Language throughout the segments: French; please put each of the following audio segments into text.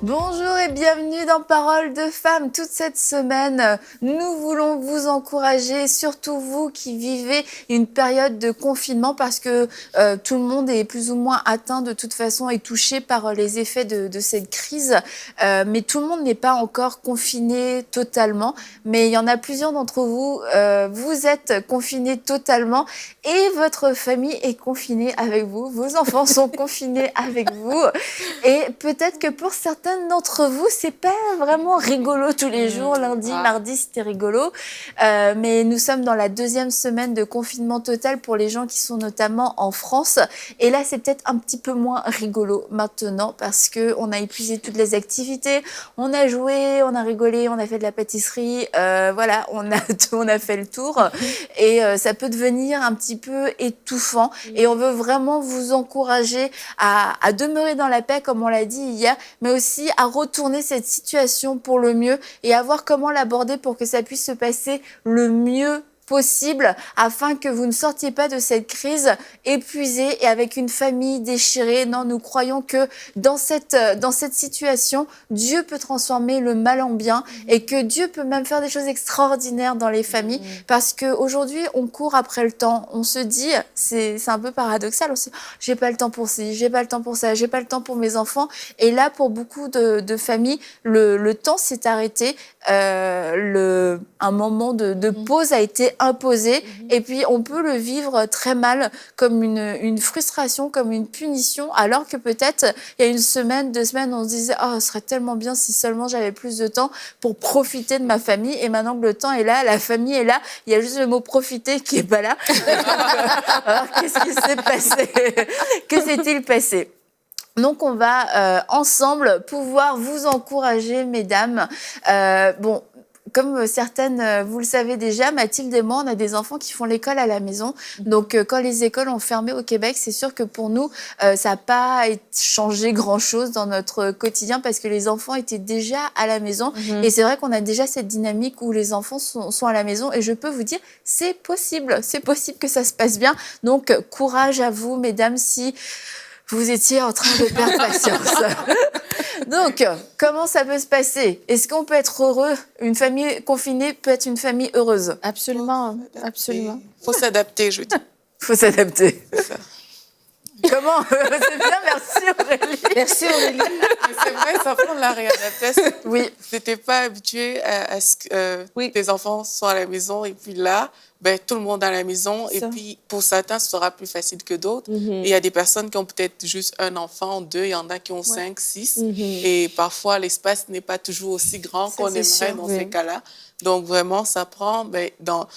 Bonjour et bienvenue dans Parole de Femmes. Toute cette semaine, nous voulons vous encourager, surtout vous qui vivez une période de confinement parce que tout le monde est plus ou moins atteint de toute façon et touché par les effets de cette crise. Mais tout le monde n'est pas encore confiné totalement. Mais il y en a plusieurs d'entre vous, vous êtes confinés totalement et votre famille est confinée avec vous. Vos enfants sont confinés avec vous. Et peut-être que pour certains d'entre vous, c'est pas vraiment rigolo tous les jours. Lundi, mardi, c'était rigolo. Mais nous sommes dans la deuxième semaine de confinement total pour les gens qui sont notamment en France. Et là, c'est peut-être un petit peu moins rigolo maintenant parce qu'on a épuisé toutes les activités. On a joué, on a rigolé, on a fait de la pâtisserie. Voilà, on a fait le tour. Et ça peut devenir un petit peu étouffant. Et on veut vraiment vous encourager à demeurer dans la paix, comme on l'a dit hier, mais aussi à retourner cette situation pour le mieux et à voir comment l'aborder pour que ça puisse se passer le mieux possible afin que vous ne sortiez pas de cette crise épuisée et avec une famille déchirée. Non, nous croyons que dans cette situation, Dieu peut transformer le mal en bien et que Dieu peut même faire des choses extraordinaires dans les familles parce qu'aujourd'hui, on court après le temps. On se dit, c'est un peu paradoxal, on se dit, j'ai pas le temps pour ci, j'ai pas le temps pour ça, j'ai pas le temps pour mes enfants. Et là, pour beaucoup de familles, le temps s'est arrêté. Un moment de pause a été imposé et puis on peut le vivre très mal comme une frustration, comme une punition, alors que peut-être il y a une semaine, 2 semaines, on se disait « Oh, ce serait tellement bien si seulement j'avais plus de temps pour profiter de ma famille » et maintenant que le temps est là, la famille est là, il y a juste le mot « profiter » qui est pas là. Alors, qu'est-ce qui s'est passé? Que s'est-il passé? Donc, on va ensemble pouvoir vous encourager, mesdames. Bon, comme certaines, vous le savez déjà, Mathilde et moi, on a des enfants qui font l'école à la maison. Donc, quand les écoles ont fermé au Québec, c'est sûr que pour nous, ça n'a pas changé grand-chose dans notre quotidien parce que les enfants étaient déjà à la maison. Et c'est vrai qu'on a déjà cette dynamique où les enfants sont à la maison. Et je peux vous dire, c'est possible que ça se passe bien. Donc, courage à vous, mesdames, si vous étiez en train de perdre patience. Donc, comment ça peut se passer? Est-ce qu'on peut être heureux? Une famille confinée peut être une famille heureuse? Absolument, absolument. Faut s'adapter, je dis. Faut s'adapter. C'est ça. Comment? C'est bien, merci Aurélie. Merci Aurélie. Mais c'est vrai, ça prend de la réadaptation. Oui. T'étais pas habitué à ce que tes enfants soient à la maison et puis là, ben, tout le monde à la maison. Et puis, pour certains, ce sera plus facile que d'autres. Et il y a des personnes qui ont peut-être juste un enfant, 2. Il y en a qui ont 5, 6. Et parfois, l'espace n'est pas toujours aussi grand qu'on aimerait dans ces cas-là. Donc, vraiment, ça prend, ben, dans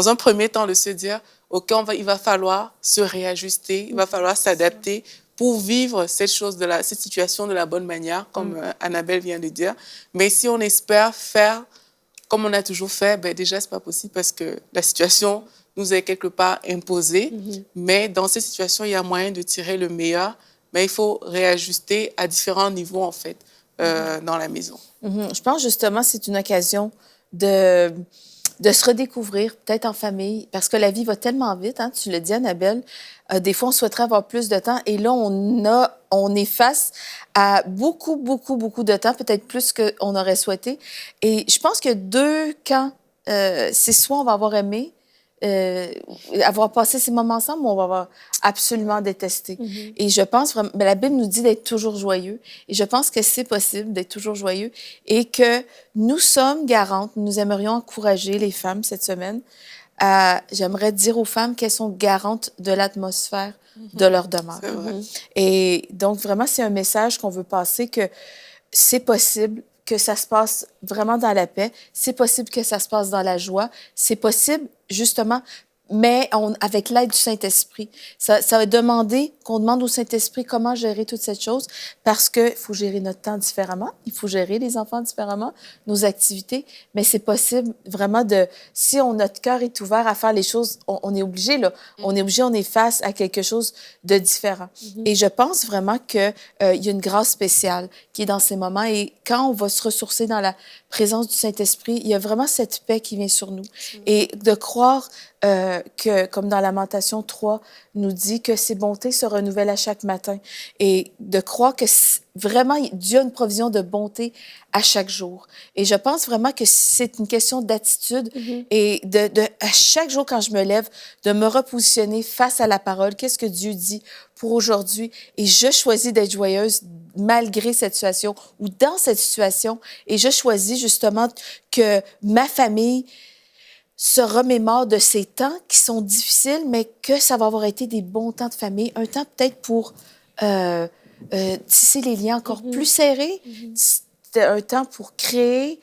un premier temps, de se dire, OK, il va falloir se réajuster, il va falloir s'adapter pour vivre cette situation de la bonne manière, comme Annabelle vient de dire. Mais si on espère faire comme on a toujours fait, ben déjà, c'est pas possible parce que la situation nous est quelque part imposée. Mais dans cette situation, il y a moyen de tirer le meilleur, mais il faut réajuster à différents niveaux, en fait, dans la maison. Je pense justement que c'est une occasion de se redécouvrir, peut-être en famille, parce que la vie va tellement vite, hein, tu le dis, Annabelle. Des fois, on souhaiterait avoir plus de temps, et là, on est face à beaucoup de temps, peut-être plus qu'on aurait souhaité. Et je pense que 2 camps, c'est soit on va avoir aimé, avoir passé ces moments ensemble, ou on va avoir absolument détesté. Et je pense vraiment, la Bible nous dit d'être toujours joyeux. Et je pense que c'est possible d'être toujours joyeux et que nous sommes garantes, nous aimerions encourager les femmes cette semaine. J'aimerais dire aux femmes qu'elles sont garantes de l'atmosphère de leur demeure. C'est vrai. Et donc, vraiment, c'est un message qu'on veut passer que c'est possible que ça se passe vraiment dans la paix, c'est possible que ça se passe dans la joie, c'est possible, justement, mais avec l'aide du Saint-Esprit. Ça va demander qu'on demande au Saint-Esprit comment gérer toute cette chose, parce qu'il faut gérer notre temps différemment, il faut gérer les enfants différemment, nos activités, mais c'est possible vraiment si notre cœur est ouvert à faire les choses, on est obligé, là, on est face à quelque chose de différent. Et je pense vraiment qu'il y a une grâce spéciale qui est dans ces moments, et quand on va se ressourcer dans la présence du Saint-Esprit, il y a vraiment cette paix qui vient sur nous. Et de croire que, comme dans Lamentation 3, nous dit que ses bontés se renouvellent à chaque matin. Et de croire que vraiment, Dieu a une provision de bonté à chaque jour. Et je pense vraiment que c'est une question d'attitude et à chaque jour, quand je me lève, de me repositionner face à la parole. Qu'est-ce que Dieu dit pour aujourd'hui? Et je choisis d'être joyeuse malgré cette situation ou dans cette situation. Et je choisis justement que ma famille se remémore de ces temps qui sont difficiles, mais que ça va avoir été des bons temps de famille, un temps peut-être pour tisser les liens encore plus serrés, c'était un temps pour créer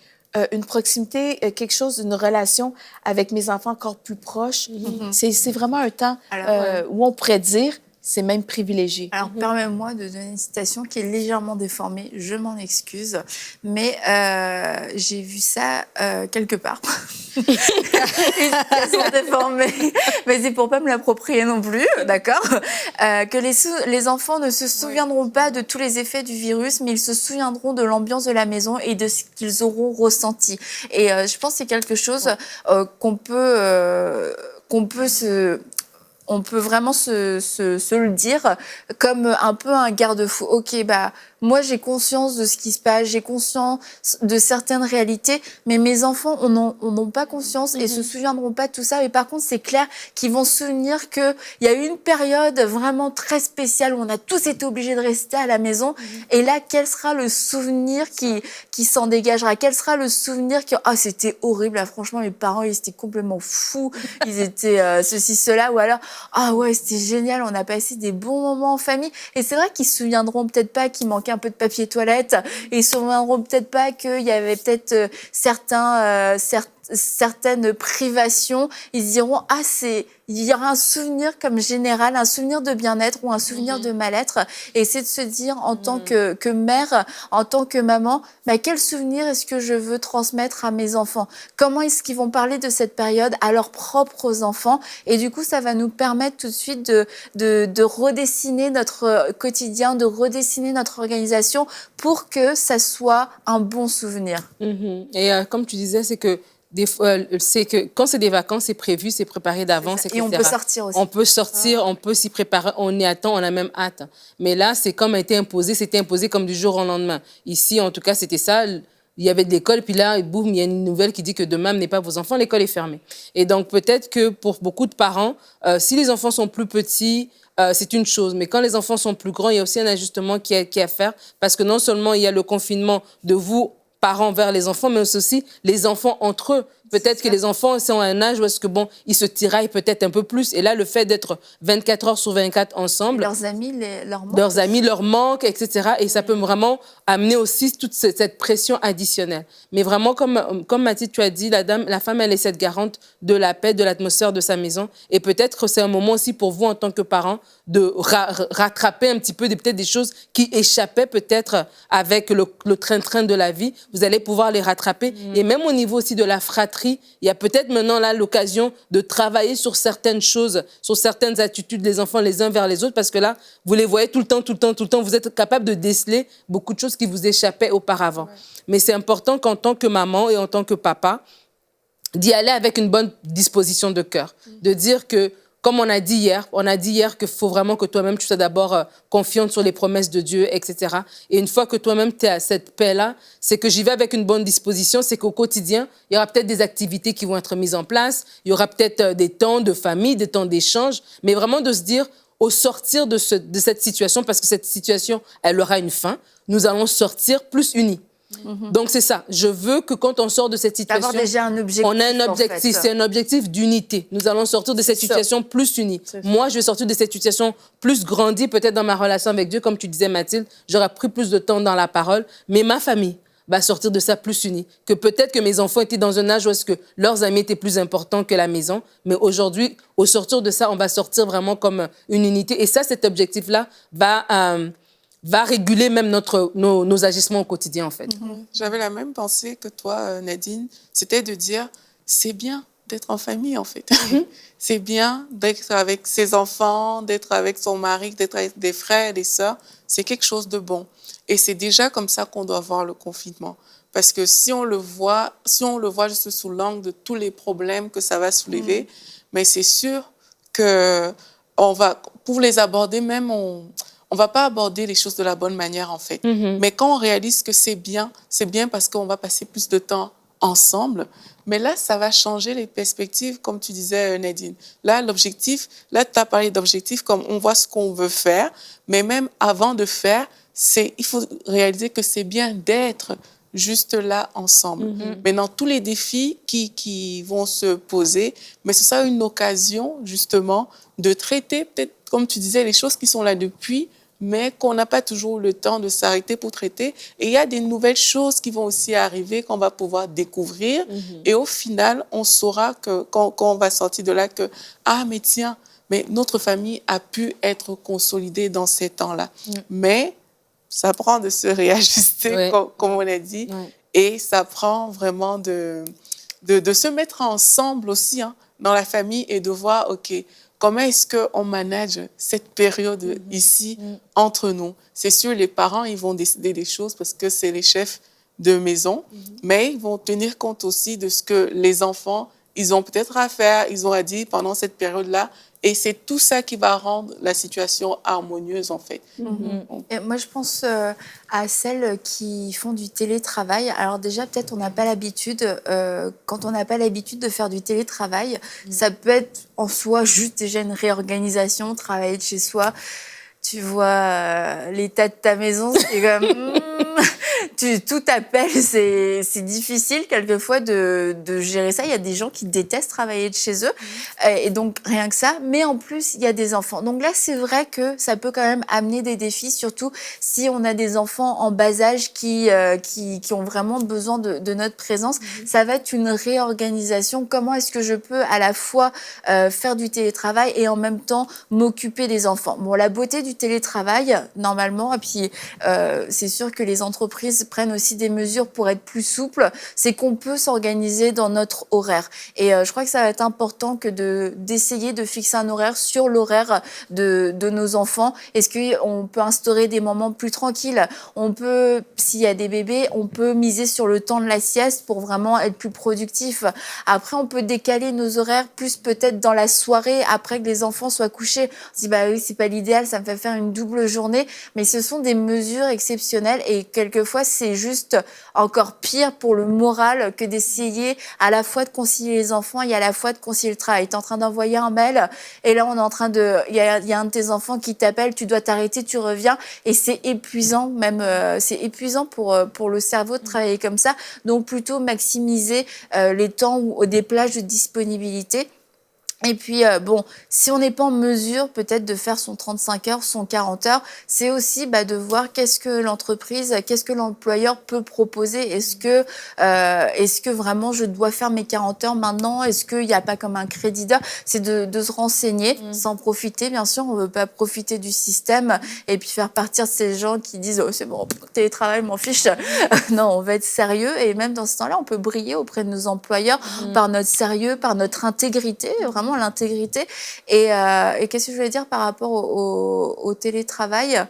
une proximité, quelque chose, une relation avec mes enfants encore plus proche. C'est vraiment un temps où on pourrait dire c'est même privilégié. Alors, permets-moi de donner une citation qui est légèrement déformée, je m'en excuse, mais j'ai vu ça quelque part. Une citation déformée, mais c'est pour pas me l'approprier non plus, d'accord? Que les enfants ne se souviendront pas de tous les effets du virus, mais ils se souviendront de l'ambiance de la maison et de ce qu'ils auront ressenti. Et je pense que c'est quelque chose qu'on peut vraiment se le dire comme un peu un garde-fou. OK, bah, moi, j'ai conscience de ce qui se passe, j'ai conscience de certaines réalités, mais mes enfants n'ont pas conscience et se souviendront pas de tout ça. Mais par contre, c'est clair qu'ils vont se souvenir qu'il y a eu une période vraiment très spéciale où on a tous été obligés de rester à la maison. Et là, quel sera le souvenir qui s'en dégagera? Quel sera le souvenir ah, c'était horrible, là, franchement, mes parents, ils étaient complètement fous, ils étaient ceci, cela, ou alors, ah ouais, c'était génial, on a passé des bons moments en famille. Et c'est vrai qu'ils se souviendront peut-être pas qu'il manquait un peu de papier toilette, et ils se souviendront peut-être pas qu'il y avait peut-être certaines privations. Ils se diront, ah, il y aura un souvenir comme général, un souvenir de bien-être ou un souvenir de mal-être. Et c'est de se dire, en tant que mère, en tant que maman, bah, quel souvenir est-ce que je veux transmettre à mes enfants? Comment est-ce qu'ils vont parler de cette période à leurs propres enfants? Et du coup, ça va nous permettre tout de suite de redessiner notre quotidien, de redessiner notre organisation pour que ça soit un bon souvenir. Et comme tu disais, c'est que quand c'est des vacances, c'est prévu, c'est préparé d'avance, etc. Et on peut sortir aussi. On peut sortir, on peut s'y préparer, on y attend, on a même hâte. Mais là, c'est comme a été imposé, c'était imposé comme du jour au lendemain. Ici, en tout cas, c'était ça. Il y avait de l'école, puis là, boum, il y a une nouvelle qui dit que demain n'est pas vos enfants, l'école est fermée. Et donc, peut-être que pour beaucoup de parents, si les enfants sont plus petits, c'est une chose. Mais quand les enfants sont plus grands, il y a aussi un ajustement qui est à faire. Parce que non seulement il y a le confinement de vous, parents vers les enfants, mais aussi les enfants entre eux. Peut-être que les enfants sont à un âge où est-ce que, bon, ils se tiraillent peut-être un peu plus. Et là, le fait d'être 24 heures sur 24 ensemble... Leurs amis leur manquent, etc. Et ça peut vraiment amener aussi toute cette pression additionnelle. Mais vraiment, comme Mathilde, tu as dit, la femme, elle est cette garante de la paix, de l'atmosphère de sa maison. Et peut-être que c'est un moment aussi pour vous, en tant que parents, de rattraper un petit peu peut-être des choses qui échappaient peut-être avec le train-train de la vie. Vous allez pouvoir les rattraper. Et même au niveau aussi de la fratrie, il y a peut-être maintenant là l'occasion de travailler sur certaines choses, sur certaines attitudes des enfants les uns vers les autres, parce que là, vous les voyez tout le temps, vous êtes capable de déceler beaucoup de choses qui vous échappaient auparavant. Ouais. Mais c'est important qu'en tant que maman et en tant que papa, d'y aller avec une bonne disposition de cœur, de dire que, comme on a dit hier qu'il faut vraiment que toi-même, tu sois d'abord confiante sur les promesses de Dieu, etc. Et une fois que toi-même, tu as cette paix-là, c'est que j'y vais avec une bonne disposition, c'est qu'au quotidien, il y aura peut-être des activités qui vont être mises en place, il y aura peut-être des temps de famille, des temps d'échange, mais vraiment de se dire, au sortir de cette situation, parce que cette situation, elle aura une fin, nous allons sortir plus unis. Donc, c'est ça. Je veux que quand on sort de cette situation, déjà un objectif, on a un objectif. C'est un objectif d'unité. Nous allons sortir de cette situation plus unie. Moi, je vais sortir de cette situation plus grandie, peut-être dans ma relation avec Dieu. Comme tu disais, Mathilde, j'aurais pris plus de temps dans la parole. Mais ma famille va sortir de ça plus unie. Que peut-être que mes enfants étaient dans un âge où est-ce que leurs amis étaient plus importants que la maison. Mais aujourd'hui, au sortir de ça, on va sortir vraiment comme une unité. Et ça, cet objectif-là va réguler même nos agissements au quotidien, en fait. J'avais la même pensée que toi, Nadine. C'était de dire, c'est bien d'être en famille, en fait. C'est bien d'être avec ses enfants, d'être avec son mari, d'être avec des frères et des sœurs. C'est quelque chose de bon. Et c'est déjà comme ça qu'on doit voir le confinement. Parce que si on le voit juste sous l'angle de tous les problèmes que ça va soulever, mais c'est sûr que pour les aborder même, on va pas aborder les choses de la bonne manière, en fait. Mais quand on réalise que c'est bien parce qu'on va passer plus de temps ensemble. Mais là, ça va changer les perspectives, comme tu disais, Nadine. Là, tu as parlé d'objectif, comme on voit ce qu'on veut faire, mais même avant de faire, il faut réaliser que c'est bien d'être juste là ensemble. Maintenant, tous les défis qui vont se poser, mais ce sera une occasion, justement, de traiter, peut-être, comme tu disais, les choses qui sont là depuis, mais qu'on n'a pas toujours le temps de s'arrêter pour traiter. Et il y a des nouvelles choses qui vont aussi arriver qu'on va pouvoir découvrir. Et au final, on saura que, quand on va sortir de là, que, ah, mais tiens, mais notre famille a pu être consolidée dans ces temps-là. Mais ça prend de se réajuster, comme on a dit. Et ça prend vraiment de se mettre ensemble aussi, hein, dans la famille et de voir, OK, comment est-ce qu'on manage cette période ici entre nous? C'est sûr, les parents, ils vont décider des choses parce que c'est les chefs de maison, mais ils vont tenir compte aussi de ce que les enfants, ils ont peut-être à faire, ils ont à dire pendant cette période-là. Et c'est tout ça qui va rendre la situation harmonieuse, en fait. Et moi, je pense à celles qui font du télétravail. Alors déjà, peut-être on n'a pas l'habitude, quand on n'a pas l'habitude de faire du télétravail, ça peut être en soi juste déjà une réorganisation, travailler de chez soi. Tu vois l'état de ta maison, c'est comme... tout t'appelle, c'est difficile quelquefois de gérer ça. Il y a des gens qui détestent travailler de chez eux, et donc rien que ça. Mais en plus, il y a des enfants. Donc là, c'est vrai que ça peut quand même amener des défis, surtout si on a des enfants en bas âge qui ont vraiment besoin de notre présence. Ça va être une réorganisation. Comment est-ce que je peux à la fois faire du télétravail et en même temps m'occuper des enfants? Bon, la beauté du télétravail, normalement, et puis c'est sûr que les entreprises prennent aussi des mesures pour être plus souples, c'est qu'on peut s'organiser dans notre horaire. Et je crois que ça va être important que d'essayer de fixer un horaire sur l'horaire de nos enfants. Est-ce qu'on peut instaurer des moments plus tranquilles? On peut, s'il y a des bébés, on peut miser sur le temps de la sieste pour vraiment être plus productif. Après, on peut décaler nos horaires plus peut-être dans la soirée, après que les enfants soient couchés. On se dit, bah oui, c'est pas l'idéal, ça me fait faire une double journée. Mais ce sont des mesures exceptionnelles et quelquefois, c'est juste encore pire pour le moral que d'essayer à la fois de concilier les enfants et à la fois de concilier le travail. Tu es en train d'envoyer un mail et là, on est en train il y a un de tes enfants qui t'appelle, tu dois t'arrêter, tu reviens et c'est épuisant même, c'est épuisant pour le cerveau de travailler comme ça. Donc, plutôt maximiser les temps ou des plages de disponibilité. Et puis, bon, si on n'est pas en mesure peut-être de faire son 35 heures, son 40 heures, c'est aussi de voir qu'est-ce que l'employeur peut proposer. Est-ce que vraiment je dois faire mes 40 heures maintenant? Est-ce qu'il n'y a pas comme un crédit d'heure? C'est de se renseigner, sans profiter, bien sûr. On ne veut pas profiter du système et puis faire partir ces gens qui disent « Oh, c'est bon, télétravail, je m'en fiche ». Non, on va être sérieux et même dans ce temps-là, on peut briller auprès de nos employeurs par notre sérieux, par notre intégrité, vraiment l'intégrité. Et qu'est-ce que je voulais dire par rapport au télétravail?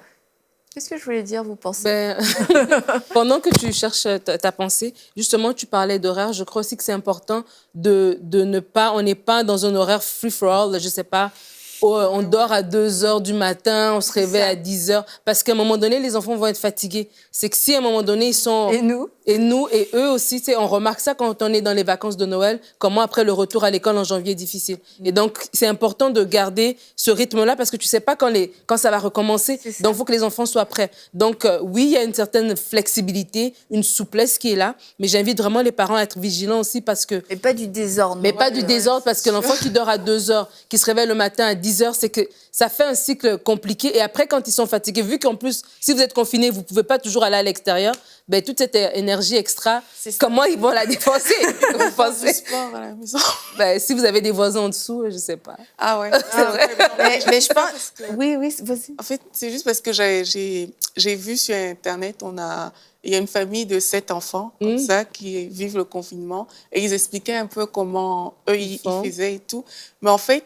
Qu'est-ce que je voulais dire, vous pensez? Pendant que tu cherches ta pensée, justement, tu parlais d'horaire. Je crois aussi que c'est important de ne pas... On n'est pas dans un horaire free-for-all, je sais pas. On dort à 2 heures du matin, on se réveille à 10 heures. Parce qu'à un moment donné, les enfants vont être fatigués. C'est que si à un moment donné, ils sont... Et nous, et eux aussi, on remarque ça quand on est dans les vacances de Noël, comment après le retour à l'école en janvier est difficile. Et donc, c'est important de garder ce rythme-là parce que tu sais pas quand ça va recommencer. Donc, il faut que les enfants soient prêts. Donc, oui, il y a une certaine flexibilité, une souplesse qui est là, mais j'invite vraiment les parents à être vigilants aussi parce que... Mais pas du désordre. Mais pas du désordre parce que l'enfant qui dort à 2 heures, qui se réveille le matin à 10 heures, c'est que ça fait un cycle compliqué. Et après, quand ils sont fatigués, vu qu'en plus, si vous êtes confinés, vous pouvez pas toujours aller à l'extérieur, toute cette énergie extra, comment ils vont la dépenser? Vous pensez? Du sport à la maison. Si vous avez des voisins en dessous, je sais pas. Ah ouais. C'est vrai. Mais je pense... Oui, vas-y. En fait, c'est juste parce que j'ai vu sur Internet, il y a une famille de 7 enfants comme ça qui vivent le confinement et ils expliquaient un peu comment eux, ils faisaient et tout. Mais en fait,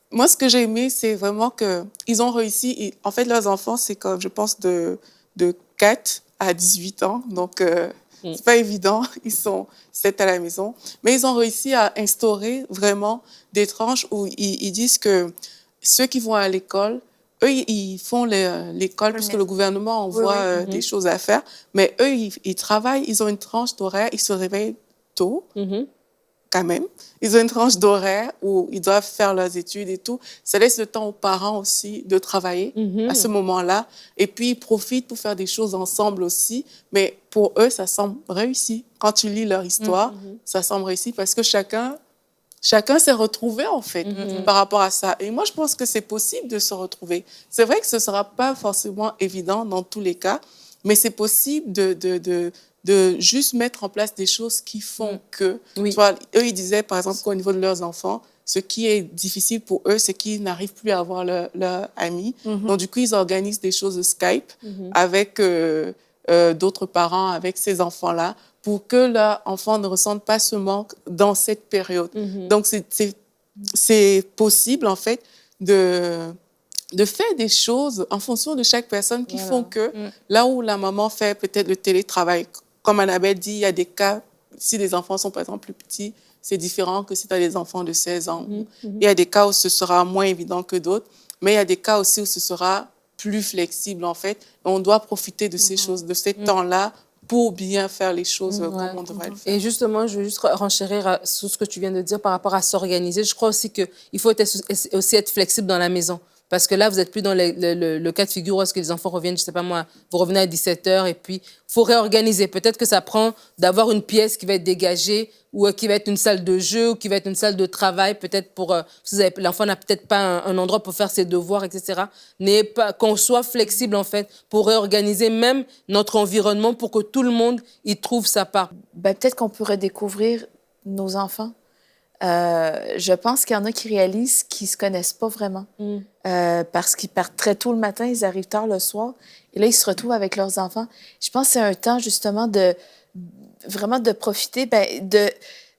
moi, ce que j'ai aimé, c'est vraiment qu'ils ont réussi. En fait, leurs enfants, c'est comme, je pense, de 4 à 18 ans. Donc, C'est pas évident. Ils sont 7 à la maison. Mais ils ont réussi à instaurer vraiment des tranches où ils disent que ceux qui vont à l'école, eux, ils font l'école puisque le gouvernement envoie des choses à faire. Mais eux, ils travaillent, ils ont une tranche d'horaire, ils se réveillent tôt. Quand même. Ils ont une tranche d'horaire où ils doivent faire leurs études et tout. Ça laisse le temps aux parents aussi de travailler à ce moment-là. Et puis, ils profitent pour faire des choses ensemble aussi. Mais pour eux, ça semble réussi. Quand tu lis leur histoire, ça semble réussi parce que chacun s'est retrouvé, en fait, par rapport à ça. Et moi, je pense que c'est possible de se retrouver. C'est vrai que ce ne sera pas forcément évident dans tous les cas, mais c'est possible de juste mettre en place des choses qui font que... Tu vois, eux, ils disaient, par exemple, qu'au niveau de leurs enfants, ce qui est difficile pour eux, c'est qu'ils n'arrivent plus à avoir leurs amis. Donc, du coup, ils organisent des choses de Skype avec d'autres parents, avec ces enfants-là, pour que leurs enfants ne ressentent pas ce manque dans cette période. Donc, c'est possible, en fait, de faire des choses en fonction de chaque personne qui font que là où la maman fait peut-être le télétravail, comme Annabelle dit, il y a des cas, si les enfants sont par exemple plus petits, c'est différent que si tu as des enfants de 16 ans. Il y a des cas où ce sera moins évident que d'autres, mais il y a des cas aussi où ce sera plus flexible en fait. Et on doit profiter de ces choses, de ces temps-là pour bien faire les choses comme on devrait le faire. Et justement, je veux juste renchérir sur ce que tu viens de dire par rapport à s'organiser. Je crois aussi qu'il faut aussi être flexible dans la maison. Parce que là, vous n'êtes plus dans le cas de figure où est-ce que les enfants reviennent, je ne sais pas moi, vous revenez à 17h et puis il faut réorganiser. Peut-être que ça prend d'avoir une pièce qui va être dégagée ou qui va être une salle de jeu ou qui va être une salle de travail, peut-être pour... l'enfant n'a peut-être pas un endroit pour faire ses devoirs, etc. Qu'on soit flexible, en fait, pour réorganiser même notre environnement pour que tout le monde y trouve sa part. Ben, peut-être qu'on peut redécouvrir nos enfants. Je pense qu'il y en a qui réalisent qu'ils ne se connaissent pas vraiment. Parce qu'ils partent très tôt le matin, ils arrivent tard le soir. Et là, ils se retrouvent avec leurs enfants. Je pense que c'est un temps, justement, vraiment de profiter.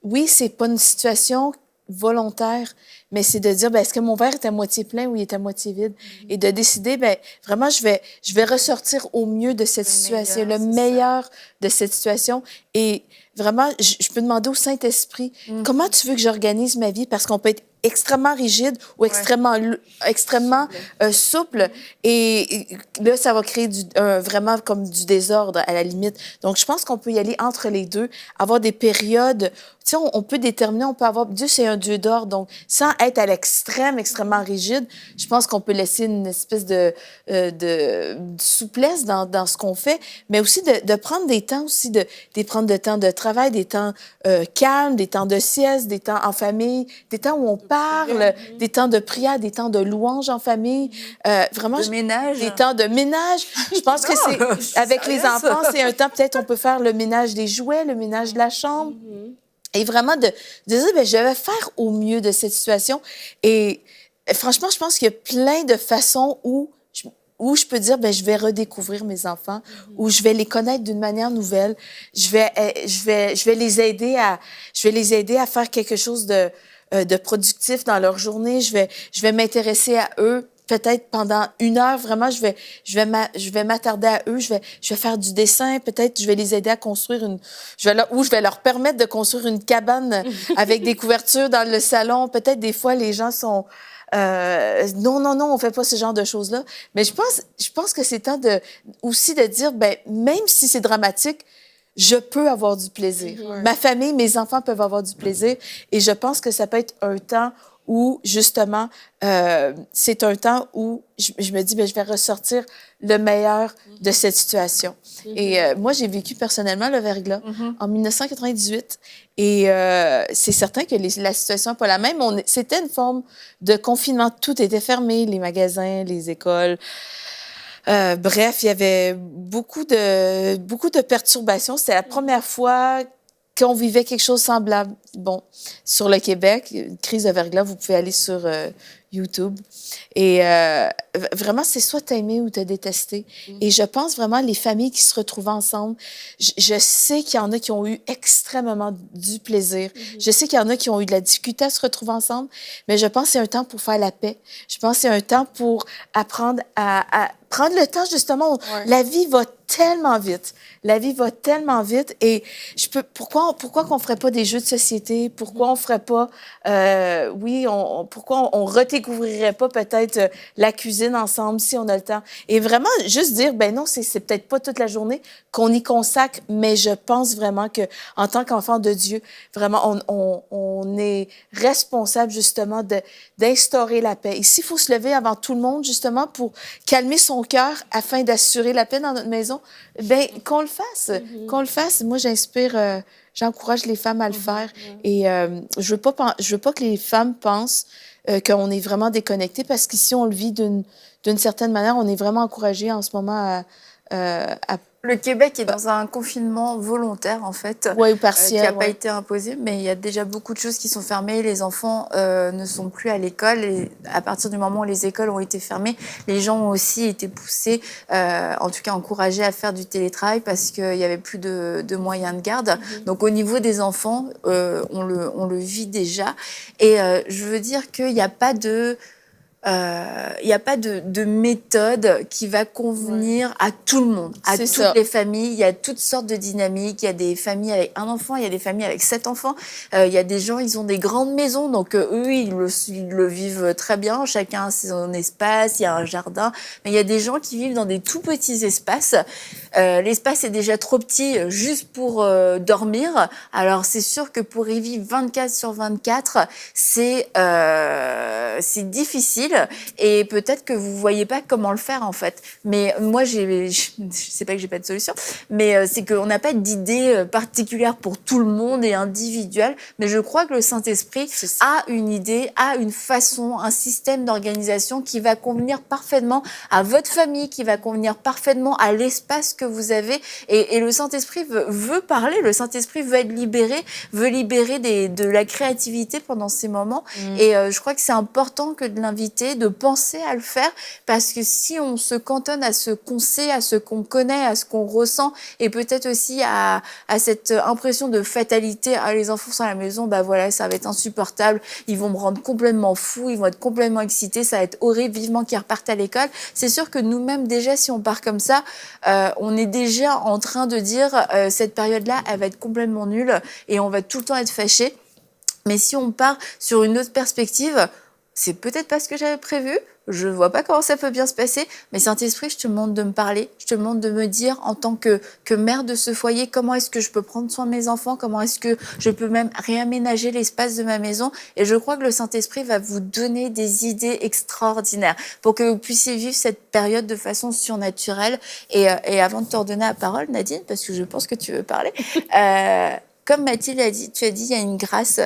Oui, c'est pas une situation volontaire, mais c'est de dire, est-ce que mon verre est à moitié plein ou il est à moitié vide? Et de décider, vraiment, je vais ressortir au mieux de cette situation, le meilleur de cette situation. Et vraiment, je peux demander au Saint-Esprit, comment tu veux que j'organise ma vie? Parce qu'on peut être extrêmement rigide ou extrêmement souple. Et là, ça va créer vraiment comme du désordre à la limite. Donc, je pense qu'on peut y aller entre les deux, avoir des périodes. Tu sais, on peut déterminer, on peut avoir... Dieu, c'est un Dieu d'ordre. Donc, sans être à l'extrême, extrêmement rigide, je pense qu'on peut laisser une espèce de souplesse dans ce qu'on fait, mais aussi de prendre des temps aussi, de prendre de temps de travail, des temps calmes, des temps de sieste, des temps en famille, des temps où on parle, des temps de prière, des temps de louange en famille. Vraiment, ménage. Des temps de ménage. Je pense que c'est... Avec les enfants, c'est un temps, peut-être, on peut faire le ménage des jouets, le ménage de la chambre. Et vraiment de dire, je vais faire au mieux de cette situation. Et franchement, je pense qu'il y a plein de façons où je peux dire, je vais redécouvrir mes enfants, où je vais les connaître d'une manière nouvelle. Je vais les aider à faire quelque chose de productif dans leur journée. Je vais m'intéresser à eux. Peut-être pendant 1 heure, vraiment, je vais m'attarder à eux. Je vais faire du dessin. Peut-être, je vais les aider à construire je vais leur permettre de construire une cabane avec des couvertures dans le salon. Peut-être, des fois, les gens sont... non, on fait pas ce genre de choses-là. Mais je pense que c'est temps aussi de dire, même si c'est dramatique, je peux avoir du plaisir. Ma famille, mes enfants peuvent avoir du plaisir. Et je pense que ça peut être un temps où, justement, c'est un temps où je me dis, je vais ressortir le meilleur de cette situation. Et moi, j'ai vécu personnellement le verglas en 1998. Et c'est certain que la situation n'est pas la même. C'était une forme de confinement. Tout était fermé, les magasins, les écoles. Bref, il y avait beaucoup de perturbations. C'était la première fois qu'on vivait quelque chose de semblable. Bon, sur le Québec, une crise de verglas, vous pouvez aller sur YouTube. Et vraiment, c'est soit t'aimer ou te détester. Et je pense vraiment les familles qui se retrouvent ensemble, je sais qu'il y en a qui ont eu extrêmement du plaisir. Je sais qu'il y en a qui ont eu de la difficulté à se retrouver ensemble, mais je pense que c'est un temps pour faire la paix. Je pense que c'est un temps pour apprendre à prendre le temps, justement. Ouais. La vie va tellement vite. La vie va tellement vite. Et pourquoi qu'on ferait pas des jeux de société? Pourquoi on ferait pas, pourquoi on redécouvrirait pas peut-être la cuisine ensemble si on a le temps? Et vraiment, juste dire, ben non, c'est peut-être pas toute la journée qu'on y consacre, mais je pense vraiment que en tant qu'enfant de Dieu, vraiment, on est responsable, justement, d'instaurer la paix. Ici, il faut se lever avant tout le monde, justement, pour calmer son cœur afin d'assurer la paix dans notre maison. Ben qu'on le fasse, qu'on le fasse. Moi, j'encourage les femmes à le faire. Et je veux pas que les femmes pensent qu'on est vraiment déconnectés, parce qu'ici, on le vit d'une certaine manière. On est vraiment encouragés en ce moment à Le Québec est dans un confinement volontaire, en fait, ou partiel, qui n'a pas été imposé, mais il y a déjà beaucoup de choses qui sont fermées. Les enfants ne sont plus à l'école, et à partir du moment où les écoles ont été fermées, les gens ont aussi été poussés, en tout cas encouragés à faire du télétravail, parce qu'il n'y avait plus de moyens de garde. Donc au niveau des enfants, on le vit déjà. Et je veux dire qu'il n'y a pas de... Il n'y a pas de méthode qui va convenir à tout le monde, à toutes les familles. Il y a toutes sortes de dynamiques. Il y a des familles avec un enfant, il y a des familles avec 7 enfants. Il y a des gens, ils ont des grandes maisons, donc eux, ils le vivent très bien. Chacun a son espace, il y a un jardin. Mais il y a des gens qui vivent dans des tout petits espaces. L'espace est déjà trop petit juste pour dormir. Alors c'est sûr que pour y vivre 24/24, c'est difficile. Et peut-être que vous voyez pas comment le faire, en fait. Mais moi, je sais pas que j'ai pas de solution, mais c'est qu'on n'a pas d'idée particulière pour tout le monde et individuelle. Mais je crois que le Saint-Esprit a une idée, a une façon, un système d'organisation qui va convenir parfaitement à votre famille, qui va convenir parfaitement à l'espace que vous avez. Et le Saint-Esprit veut parler, le Saint-Esprit veut être libéré, veut libérer de la créativité pendant ces moments. Et je crois que c'est important que de l'inviter, de penser à le faire, parce que si on se cantonne à ce qu'on sait, à ce qu'on connaît, à ce qu'on ressent, et peut-être aussi à cette impression de fatalité, les enfants sont à la maison, bah voilà, ça va être insupportable, ils vont me rendre complètement fou, ils vont être complètement excités, ça va être horrible, vivement qu'ils repartent à l'école. C'est sûr que nous-mêmes, déjà, si on part comme ça, on est déjà en train de dire cette période-là, elle va être complètement nulle et on va tout le temps être fâchés. Mais si on part sur une autre perspective, c'est peut-être pas ce que j'avais prévu, je vois pas comment ça peut bien se passer, mais Saint-Esprit, je te demande de me parler, je te demande de me dire en tant que mère de ce foyer, comment est-ce que je peux prendre soin de mes enfants, comment est-ce que je peux même réaménager l'espace de ma maison. Et je crois que le Saint-Esprit va vous donner des idées extraordinaires pour que vous puissiez vivre cette période de façon surnaturelle. Et avant de te redonner la parole, Nadine, parce que je pense que tu veux parler, comme Mathilde a dit, tu as dit, il y a une grâce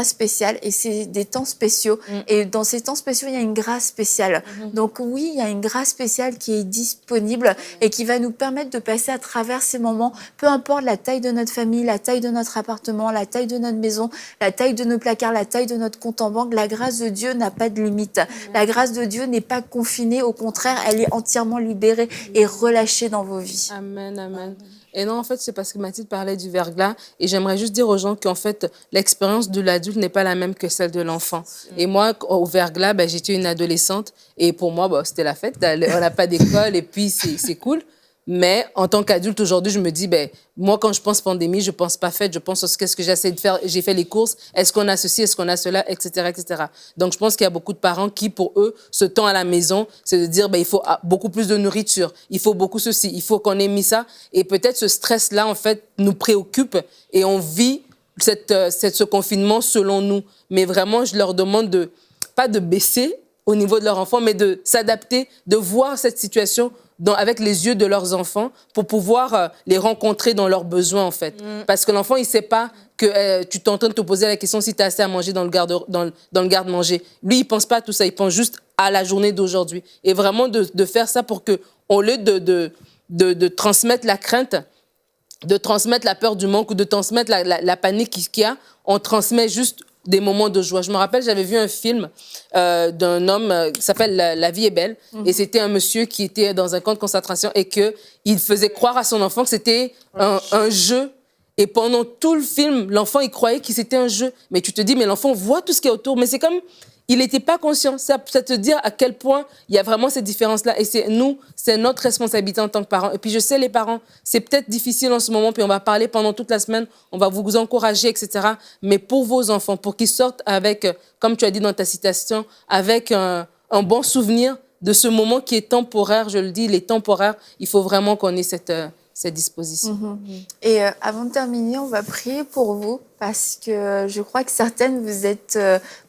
spéciale, et c'est des temps spéciaux. Et dans ces temps spéciaux, il y a une grâce spéciale. Donc oui, il y a une grâce spéciale qui est disponible et qui va nous permettre de passer à travers ces moments, peu importe la taille de notre famille, la taille de notre appartement, la taille de notre maison, la taille de nos placards, la taille de notre compte en banque. La grâce de Dieu n'a pas de limite. La grâce de Dieu n'est pas confinée, au contraire, elle est entièrement libérée et relâchée dans vos vies. Amen, amen. Et non, en fait, c'est parce que Mathilde parlait du verglas. Et j'aimerais juste dire aux gens qu'en fait, l'expérience de l'adulte n'est pas la même que celle de l'enfant. Et moi, au verglas, j'étais une adolescente. Et pour moi, c'était la fête. On n'a pas d'école et puis c'est cool. Mais en tant qu'adulte, aujourd'hui, je me dis, moi, quand je pense pandémie, je pense pas fête, je pense qu'est-ce que j'essaie de faire. J'ai fait les courses, est-ce qu'on a ceci, est-ce qu'on a cela, etc., etc. Donc, je pense qu'il y a beaucoup de parents qui, pour eux, ce temps à la maison, c'est de dire, il faut beaucoup plus de nourriture, il faut beaucoup ceci, il faut qu'on ait mis ça. Et peut-être ce stress-là, en fait, nous préoccupe et on vit ce confinement selon nous. Mais vraiment, je leur demande pas de baisser au niveau de leur enfant, mais de s'adapter, de voir cette situation avec les yeux de leurs enfants pour pouvoir les rencontrer dans leurs besoins, en fait. Parce que l'enfant, il ne sait pas que tu es en train de te poser la question si tu as assez à manger dans le garde-manger. Lui, il ne pense pas à tout ça. Il pense juste à la journée d'aujourd'hui. Et vraiment de faire ça pour que, au lieu de transmettre la crainte, de transmettre la peur du manque ou de transmettre la panique qu'il y a, on transmet juste des moments de joie. Je me rappelle, j'avais vu un film d'un homme qui s'appelle La vie est belle. Et c'était un monsieur qui était dans un camp de concentration et qu'il faisait croire à son enfant que c'était un jeu. Et pendant tout le film, l'enfant, il croyait que c'était un jeu. Mais tu te dis, mais l'enfant voit tout ce qui est autour. Mais c'est comme, il n'était pas conscient. Ça te dit à quel point il y a vraiment cette différence-là. Et c'est notre responsabilité en tant que parents. Et puis je sais, les parents, c'est peut-être difficile en ce moment, puis on va parler pendant toute la semaine, on va vous encourager, etc. Mais pour vos enfants, pour qu'ils sortent avec, comme tu as dit dans ta citation, avec un bon souvenir de ce moment qui est temporaire, je le dis, il est temporaire, il faut vraiment qu'on ait cette disposition. Et avant de terminer, on va prier pour vous parce que je crois que certaines,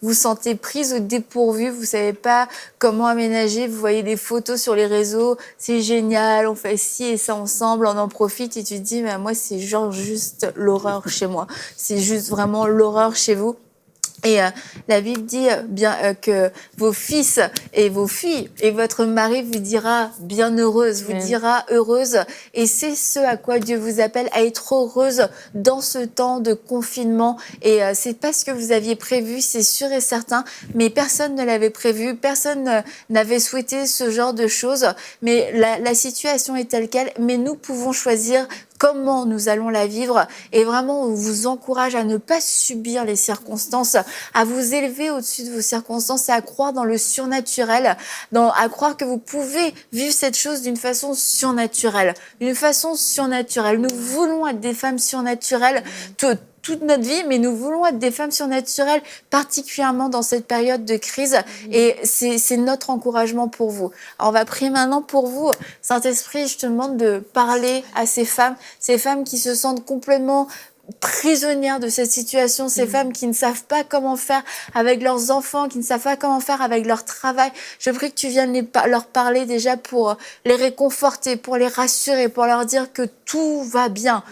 vous sentez prises au dépourvu, vous savez pas comment aménager, vous voyez des photos sur les réseaux, c'est génial, on fait ci et ça ensemble, on en profite et tu te dis, mais moi, c'est genre juste l'horreur chez moi. C'est juste vraiment l'horreur chez vous. Et la Bible dit que vos fils et vos filles et votre mari vous dira bienheureuse, vous dira heureuse. Et c'est ce à quoi Dieu vous appelle, à être heureuse dans ce temps de confinement. Et c'est pas ce que vous aviez prévu, c'est sûr et certain. Mais personne ne l'avait prévu, personne n'avait souhaité ce genre de choses. Mais la situation est telle qu'elle. Mais nous pouvons choisir comment nous allons la vivre. Et vraiment, on vous encourage à ne pas subir les circonstances, à vous élever au-dessus de vos circonstances et à croire dans le surnaturel, à croire que vous pouvez vivre cette chose d'une façon surnaturelle. Une façon surnaturelle. Nous voulons être des femmes surnaturelles toute notre vie, mais nous voulons être des femmes surnaturelles, particulièrement dans cette période de crise. Et c'est notre encouragement pour vous. Alors, on va prier maintenant pour vous. Saint-Esprit, je te demande de parler à ces femmes qui se sentent complètement prisonnières de cette situation, ces femmes qui ne savent pas comment faire avec leurs enfants, qui ne savent pas comment faire avec leur travail. Je prie que tu viennes leur parler déjà pour les réconforter, pour les rassurer, pour leur dire que tout va bien,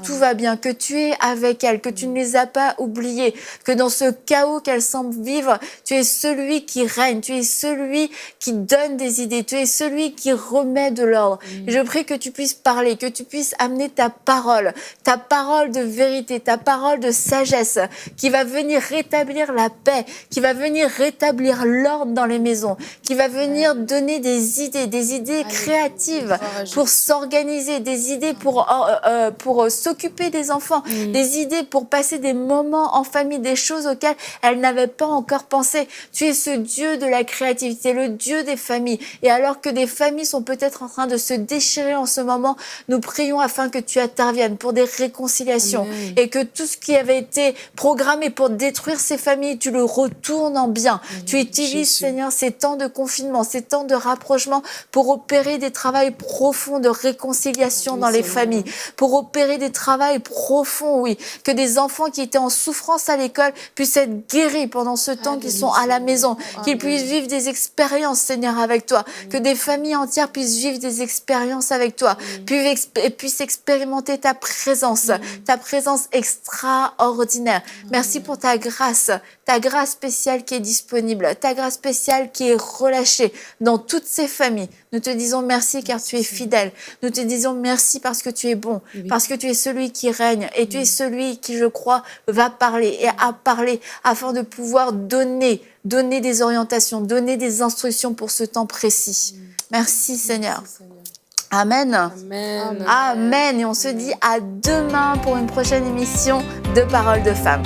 tout va bien, que tu es avec elles, que tu ne les as pas oubliées, que dans ce chaos qu'elles semblent vivre, tu es celui qui règne, tu es celui qui donne des idées, tu es celui qui remet de l'ordre. Et je prie que tu puisses parler, que tu puisses amener ta parole de vérité, ta parole de sagesse qui va venir rétablir la paix, qui va venir rétablir l'ordre dans les maisons, qui va venir donner des idées créatives pour s'organiser, des idées pour s'occuper des enfants, des idées pour passer des moments en famille, des choses auxquelles elles n'avaient pas encore pensé. Tu es ce Dieu de la créativité, le Dieu des familles. Et alors que des familles sont peut-être en train de se déchirer en ce moment, nous prions afin que tu interviennes pour des réconciliations. Et que tout ce qui avait été programmé pour détruire ces familles, tu le retournes en bien. Tu utilises, Seigneur, ces temps de confinement, ces temps de rapprochement pour opérer des travaux profonds de réconciliation dans les familles, pour opérer des travaux profonds, que des enfants qui étaient en souffrance à l'école puissent être guéris pendant ce temps qu'ils sont à la maison, qu'ils puissent vivre des expériences, Seigneur, avec toi, que des familles entières puissent vivre des expériences avec toi, puissent expérimenter ta présence extraordinaire. Merci pour ta grâce spéciale qui est disponible, ta grâce spéciale qui est relâchée dans toutes ces familles. Nous te disons merci car tu es fidèle. Nous te disons merci parce que tu es bon, parce que tu es celui qui règne et tu es celui qui, je crois, va parler et a parlé afin de pouvoir donner des orientations, donner des instructions pour ce temps précis. Merci Seigneur. Amen. Amen. Amen. Et on se dit à demain pour une prochaine émission de Paroles de Femmes.